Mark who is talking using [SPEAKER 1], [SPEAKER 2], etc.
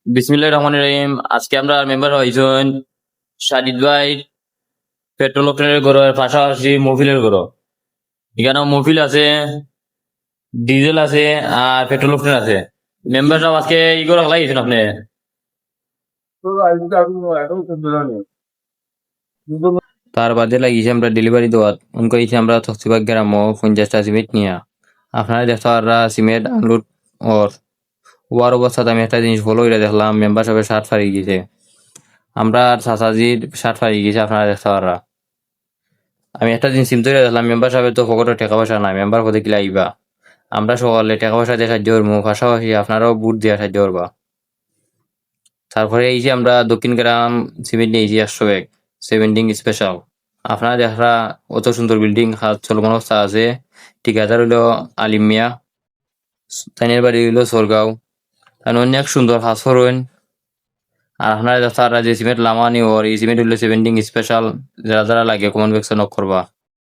[SPEAKER 1] বিসমিল্লাহির রহমানির রহিম। আজকে আমরা মেম্বার হয়েছেন সাজিদ ভাই পেট্রোল অকটেনের গরুর পাশাপাশি মফিলের গরু। এখানেও মফিল আছে, ডিজেল আছে, আর পেট্রোল অকটেন আছে। মেম্বার সাহেব আজকে ই করে লাগিয়েছেন আপনি। তার বাদে লাগিয়েছি আমরা ডেলিভারি দেওয়ার উনকো ইসে আমরা তকসিবাগ গ্রাম 50টা সিমেন্ট নিয়া আপনারা দেখতে পারা সিমেন্ট আনলোড ওর ওয়ার অবস্থাতে আমি একটা জিনিস ফলো করে দেখলাম মেম্বার সাহেবের শার্ট ফারিয়ে গেছে। আমরা চাচাজির শার্ট ফারিয়ে গেছে আপনারা দেখতে পারা। আমি একটা জিনিস চিন্তা করে দেখলাম মেম্বার সাহেবের তো পকেটে টাকা পয়সা নাই, মেম্বার কোথায় গিলা আইবা। আমরা সকালে টাকা পয়সা দিয়ে সাহায্য করবো, পাশাপাশি আপনারাও বুট দিয়ে সাহায্য করবা। তারপরে এই যে আমরা দক্ষিণ গ্রাম সিমেন্ট নিয়েছি 100 ব্যাগ সেভেন্টিং স্পেশাল। আপনারা দেখা অত সুন্দর বিল্ডিং চলমান অবস্থা আছে। ঠিকাদার হইলো আলিম মিয়া, তাইনের বাড়ি হইলো সোরগাঁও। তাই অনেক সুন্দর কাজ করবেন। আর আপনারা দেখা যে সিমেন্ট লামানি ওর এই সিমেন্ট হইলো সেভেন্টিং স্পেশাল, যারা যারা লাগে কমন ভ্যাকসিন করবা।